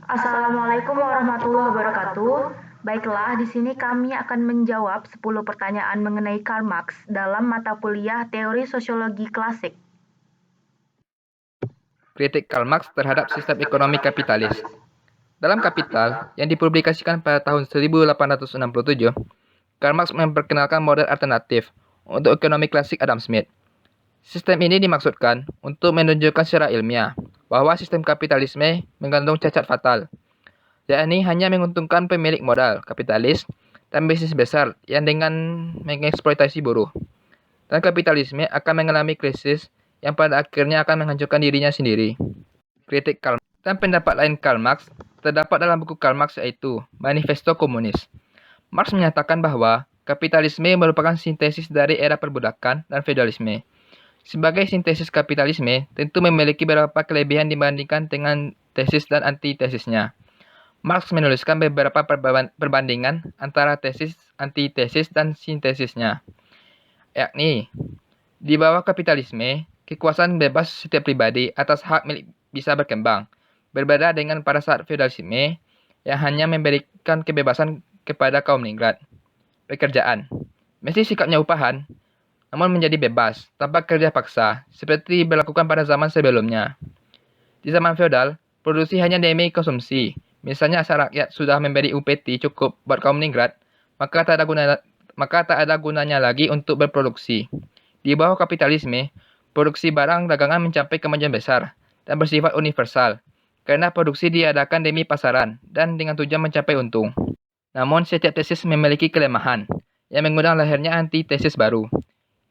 Assalamualaikum warahmatullahi wabarakatuh. Baiklah, di sini kami akan menjawab 10 pertanyaan mengenai Karl Marx dalam mata kuliah Teori Sosiologi Klasik. Kritik Karl Marx terhadap sistem ekonomi kapitalis. Dalam Kapital, yang dipublikasikan pada tahun 1867, Karl Marx memperkenalkan model alternatif untuk ekonomi klasik Adam Smith. Sistem ini dimaksudkan untuk menunjukkan secara ilmiah bahwa sistem kapitalisme mengandung cacat fatal, yakni hanya menguntungkan pemilik modal kapitalis dan bisnis besar yang dengan mengeksploitasi buruh. Dan kapitalisme akan mengalami krisis yang pada akhirnya akan menghancurkan dirinya sendiri. Kritik Karl Marx dan pendapat lain Karl Marx terdapat dalam buku Karl Marx yaitu Manifesto Komunis. Marx menyatakan bahwa kapitalisme merupakan sintesis dari era perbudakan dan feodalisme. Sebagai sintesis kapitalisme tentu memiliki beberapa kelebihan dibandingkan dengan tesis dan antitesisnya. Marx menuliskan beberapa perbandingan antara tesis, antitesis, dan sintesisnya, yakni di bawah kapitalisme, kekuasaan bebas setiap pribadi atas hak milik bisa berkembang, berbeda dengan pada saat feodalisme yang hanya memberikan kebebasan kepada kaum ningrat. Pekerjaan mesti sikapnya upahan, namun menjadi bebas, tanpa kerja paksa, seperti dilakukan pada zaman sebelumnya. Di zaman feodal, produksi hanya demi konsumsi. Misalnya asal rakyat sudah memberi UPT cukup buat kaum ningrat, maka tak ada gunanya lagi untuk berproduksi. Di bawah kapitalisme, produksi barang dagangan mencapai kemajuan besar dan bersifat universal, karena produksi diadakan demi pasaran dan dengan tujuan mencapai untung. Namun setiap tesis memiliki kelemahan, yang mengundang lahirnya antitesis baru.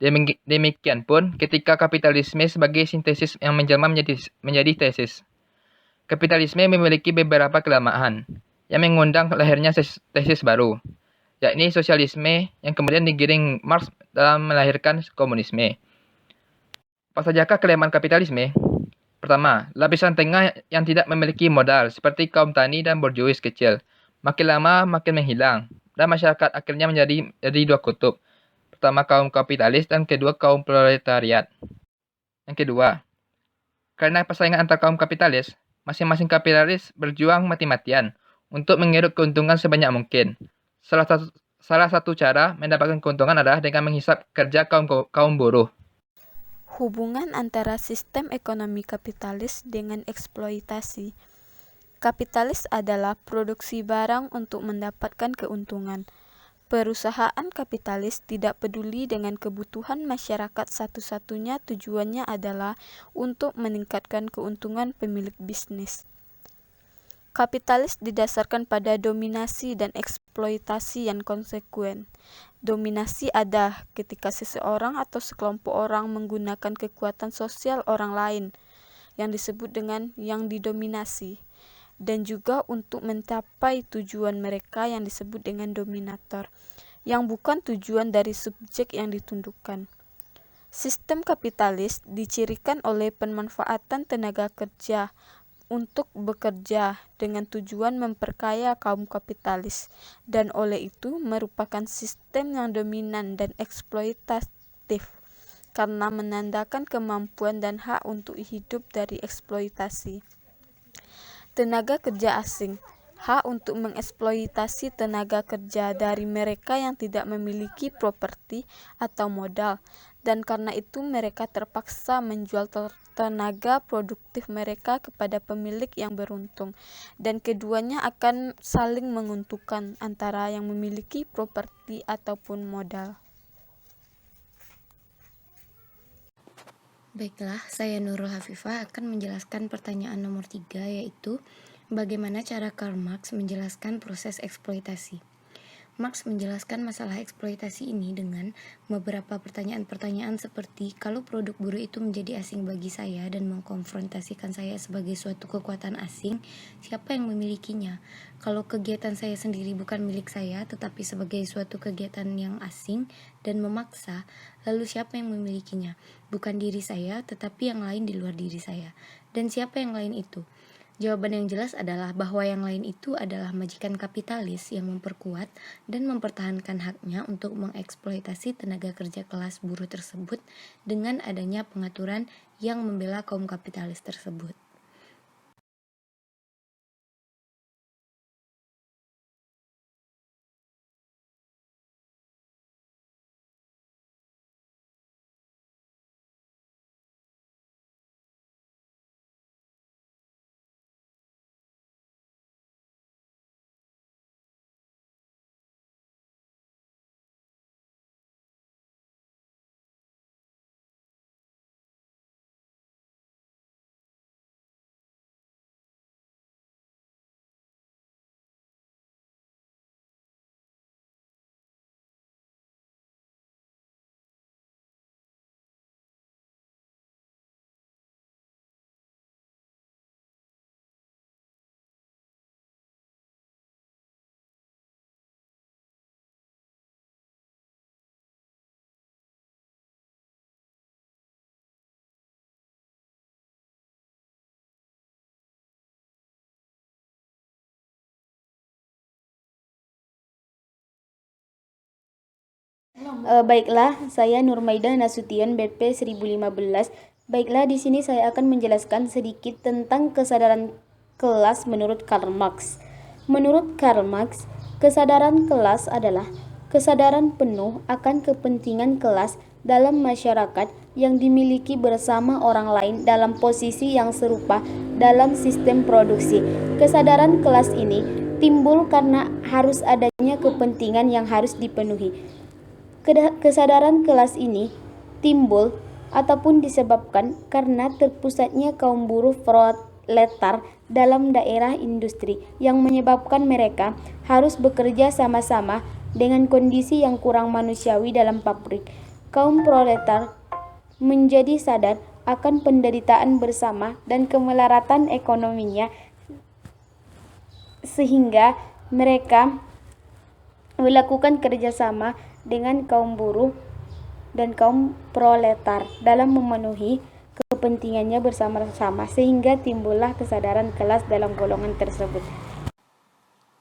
Demikian pun ketika kapitalisme sebagai sintesis yang menjelma menjadi tesis. Kapitalisme memiliki beberapa kelemahan, yang mengundang lahirnya tesis baru, yakni sosialisme yang kemudian digiring Marx dalam melahirkan komunisme. Apa sajakah kelemahan kapitalisme? Pertama, lapisan tengah yang tidak memiliki modal seperti kaum tani dan borjuis kecil, makin lama makin menghilang, dan masyarakat akhirnya menjadi dua kutub. Pertama kaum kapitalis dan kedua kaum proletariat. Yang kedua, karena persaingan antar kaum kapitalis, masing-masing kapitalis berjuang mati-matian untuk mengeruk keuntungan sebanyak mungkin. Salah satu cara mendapatkan keuntungan adalah dengan menghisap kerja kaum buruh. Hubungan antara sistem ekonomi kapitalis dengan eksploitasi. Kapitalis adalah produksi barang untuk mendapatkan keuntungan. Perusahaan kapitalis tidak peduli dengan kebutuhan masyarakat, satu-satunya tujuannya adalah untuk meningkatkan keuntungan pemilik bisnis. Kapitalis didasarkan pada dominasi dan eksploitasi yang konsekuen. Dominasi ada ketika seseorang atau sekelompok orang menggunakan kekuatan sosial orang lain yang disebut dengan yang didominasi, dan juga untuk mencapai tujuan mereka yang disebut dengan dominator, yang bukan tujuan dari subjek yang ditundukkan. Sistem kapitalis dicirikan oleh pemanfaatan tenaga kerja untuk bekerja dengan tujuan memperkaya kaum kapitalis, dan oleh itu merupakan sistem yang dominan dan eksploitatif karena menandakan kemampuan dan hak untuk hidup dari eksploitasi. Tenaga kerja asing, hak untuk mengeksploitasi tenaga kerja dari mereka yang tidak memiliki properti atau modal, dan karena itu mereka terpaksa menjual tenaga produktif mereka kepada pemilik yang beruntung, dan keduanya akan saling menguntungkan antara yang memiliki properti ataupun modal. Baiklah, saya Nurul Hafifah akan menjelaskan pertanyaan nomor 3, yaitu bagaimana cara Karl Marx menjelaskan proses eksploitasi. Marx menjelaskan masalah eksploitasi ini dengan beberapa pertanyaan-pertanyaan seperti, kalau produk buruh itu menjadi asing bagi saya dan mengkonfrontasikan saya sebagai suatu kekuatan asing, siapa yang memilikinya? Kalau kegiatan saya sendiri bukan milik saya, tetapi sebagai suatu kegiatan yang asing dan memaksa, lalu siapa yang memilikinya? Bukan diri saya, tetapi yang lain di luar diri saya. Dan siapa yang lain itu? Jawaban yang jelas adalah bahwa yang lain itu adalah majikan kapitalis yang memperkuat dan mempertahankan haknya untuk mengeksploitasi tenaga kerja kelas buruh tersebut dengan adanya pengaturan yang membela kaum kapitalis tersebut. Baiklah, saya Nurmaida Nasution, BP 1015. Baiklah, di sini saya akan menjelaskan sedikit tentang kesadaran kelas menurut Karl Marx. Menurut Karl Marx, kesadaran kelas adalah kesadaran penuh akan kepentingan kelas dalam masyarakat yang dimiliki bersama orang lain dalam posisi yang serupa dalam sistem produksi. Kesadaran kelas ini timbul karena harus adanya kepentingan yang harus dipenuhi. Kesadaran kelas ini timbul ataupun disebabkan karena terpusatnya kaum buruh proletar dalam daerah industri yang menyebabkan mereka harus bekerja sama-sama dengan kondisi yang kurang manusiawi dalam pabrik. Kaum proletar menjadi sadar akan penderitaan bersama dan kemelaratan ekonominya sehingga mereka melakukan kerjasama dengan kaum buruh dan kaum proletar dalam memenuhi kepentingannya bersama-sama sehingga timbullah kesadaran kelas dalam golongan tersebut.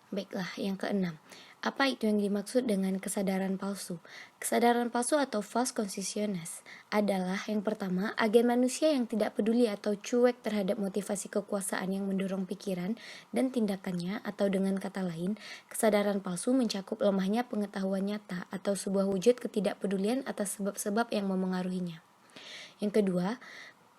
Baiklah, yang keenam. Apa itu yang dimaksud dengan kesadaran palsu? Kesadaran palsu atau false consciousness adalah yang pertama, agen manusia yang tidak peduli atau cuek terhadap motivasi kekuasaan yang mendorong pikiran dan tindakannya, atau dengan kata lain, kesadaran palsu mencakup lemahnya pengetahuan nyata atau sebuah wujud ketidakpedulian atas sebab-sebab yang memengaruhinya. Yang kedua,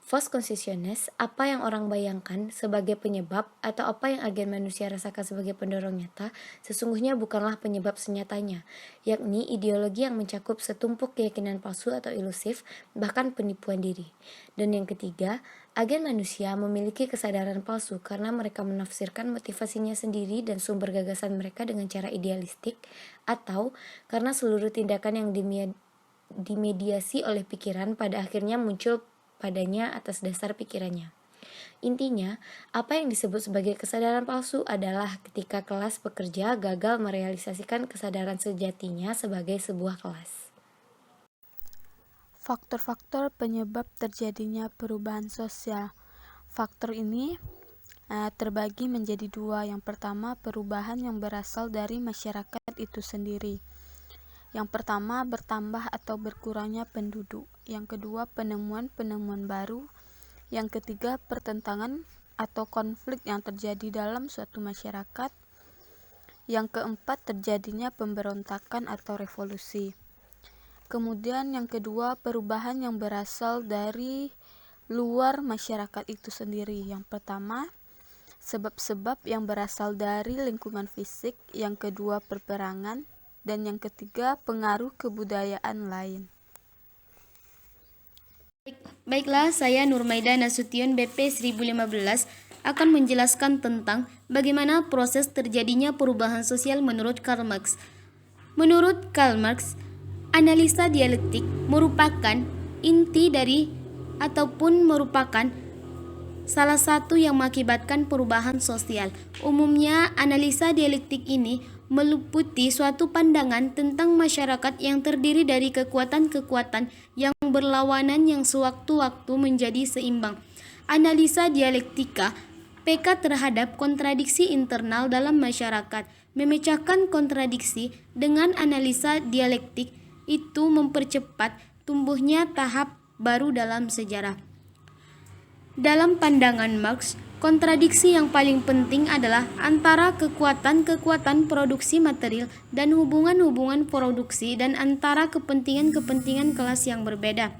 false consciousness, apa yang orang bayangkan sebagai penyebab atau apa yang agen manusia rasakan sebagai pendorong nyata, sesungguhnya bukanlah penyebab senyatanya, yakni ideologi yang mencakup setumpuk keyakinan palsu atau ilusif, bahkan penipuan diri. Dan yang ketiga, agen manusia memiliki kesadaran palsu karena mereka menafsirkan motivasinya sendiri dan sumber gagasan mereka dengan cara idealistik, atau karena seluruh tindakan yang dimediasi oleh pikiran pada akhirnya muncul padanya atas dasar pikirannya. Intinya, apa yang disebut sebagai kesadaran palsu adalah ketika kelas pekerja gagal merealisasikan kesadaran sejatinya sebagai sebuah kelas. Faktor-faktor penyebab terjadinya perubahan sosial. Faktor ini terbagi menjadi dua. Yang pertama, perubahan yang berasal dari masyarakat itu sendiri. Yang pertama, bertambah atau berkurangnya penduduk. Yang kedua, penemuan-penemuan baru. Yang ketiga, pertentangan atau konflik yang terjadi dalam suatu masyarakat. Yang keempat, terjadinya pemberontakan atau revolusi. Kemudian yang kedua, perubahan yang berasal dari luar masyarakat itu sendiri. Yang pertama, sebab-sebab yang berasal dari lingkungan fisik. Yang kedua, peperangan. Dan yang ketiga, pengaruh kebudayaan lain. Baiklah, saya Nurmaida Nasution, BP 1015 akan menjelaskan tentang bagaimana proses terjadinya perubahan sosial menurut Karl Marx. Menurut Karl Marx, analisa dialektik merupakan inti dari ataupun merupakan salah satu yang mengakibatkan perubahan sosial. Umumnya, analisa dialektik ini meliputi suatu pandangan tentang masyarakat yang terdiri dari kekuatan-kekuatan yang berlawanan yang sewaktu-waktu menjadi seimbang. Analisa dialektika peka terhadap kontradiksi internal dalam masyarakat. Memecahkan kontradiksi dengan analisa dialektik itu mempercepat tumbuhnya tahap baru dalam sejarah. Dalam pandangan Marx, kontradiksi yang paling penting adalah antara kekuatan-kekuatan produksi material dan hubungan-hubungan produksi dan antara kepentingan-kepentingan kelas yang berbeda.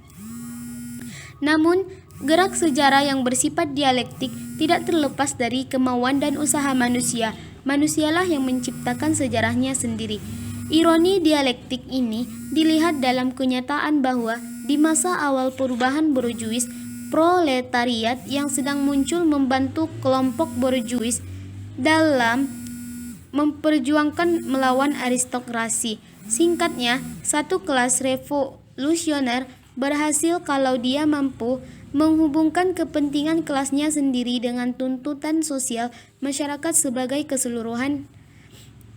Namun, gerak sejarah yang bersifat dialektik tidak terlepas dari kemauan dan usaha manusia. Manusialah yang menciptakan sejarahnya sendiri. Ironi dialektik ini dilihat dalam kenyataan bahwa di masa awal perubahan borjuis, proletariat yang sedang muncul membantu kelompok borjuis dalam memperjuangkan melawan aristokrasi. Singkatnya, satu kelas revolusioner berhasil kalau dia mampu menghubungkan kepentingan kelasnya sendiri dengan tuntutan sosial masyarakat sebagai keseluruhan.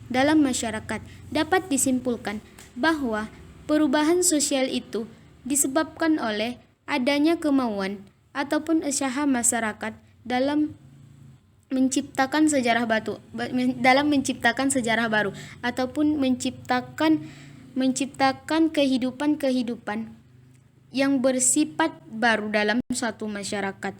Dalam masyarakat, dapat disimpulkan bahwa perubahan sosial itu disebabkan oleh adanya kemauan ataupun usaha masyarakat dalam menciptakan sejarah baru ataupun menciptakan menciptakan kehidupan-kehidupan yang bersifat baru dalam suatu masyarakat.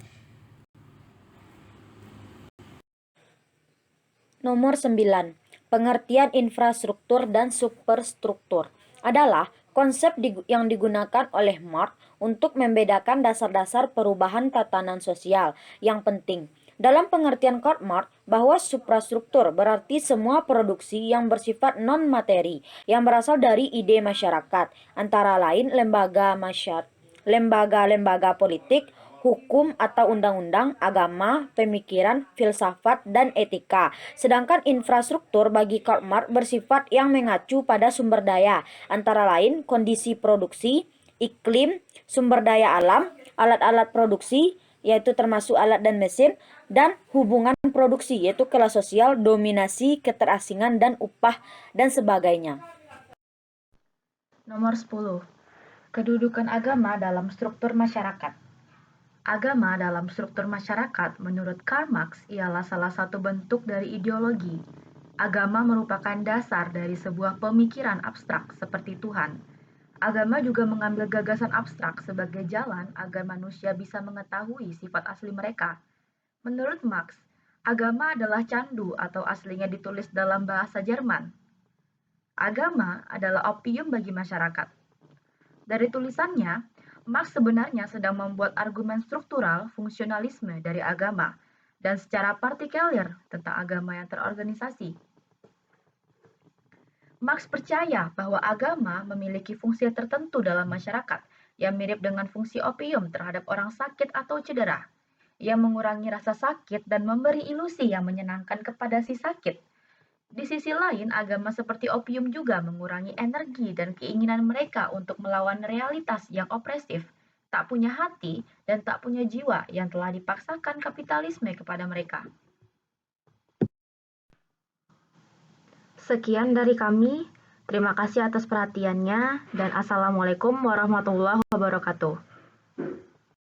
Nomor 9. Pengertian infrastruktur dan superstruktur adalah konsep yang digunakan oleh Marx untuk membedakan dasar-dasar perubahan tatanan sosial yang penting. Dalam pengertian Karl Marx, bahwa suprastruktur berarti semua produksi yang bersifat non-materi yang berasal dari ide masyarakat, antara lain lembaga-lembaga politik, hukum atau undang-undang, agama, pemikiran, filsafat, dan etika. Sedangkan infrastruktur bagi Karl Marx bersifat yang mengacu pada sumber daya, antara lain kondisi produksi, iklim, sumber daya alam, alat-alat produksi, yaitu termasuk alat dan mesin, dan hubungan produksi, yaitu kelas sosial, dominasi, keterasingan, dan upah, dan sebagainya. Nomor 10. Kedudukan agama dalam struktur masyarakat. Agama dalam struktur masyarakat menurut Karl Marx ialah salah satu bentuk dari ideologi. Agama merupakan dasar dari sebuah pemikiran abstrak seperti Tuhan. Agama juga mengambil gagasan abstrak sebagai jalan agar manusia bisa mengetahui sifat asli mereka. Menurut Marx, agama adalah candu atau aslinya ditulis dalam bahasa Jerman. Agama adalah opium bagi masyarakat. Dari tulisannya, Marx sebenarnya sedang membuat argumen struktural fungsionalisme dari agama dan secara partikular tentang agama yang terorganisasi. Marx percaya bahwa agama memiliki fungsi tertentu dalam masyarakat yang mirip dengan fungsi opium terhadap orang sakit atau cedera. Ia mengurangi rasa sakit dan memberi ilusi yang menyenangkan kepada si sakit. Di sisi lain, agama seperti opium juga mengurangi energi dan keinginan mereka untuk melawan realitas yang opresif, tak punya hati, dan tak punya jiwa yang telah dipaksakan kapitalisme kepada mereka. Sekian dari kami. Terima kasih atas perhatiannya, dan Assalamualaikum warahmatullahi wabarakatuh.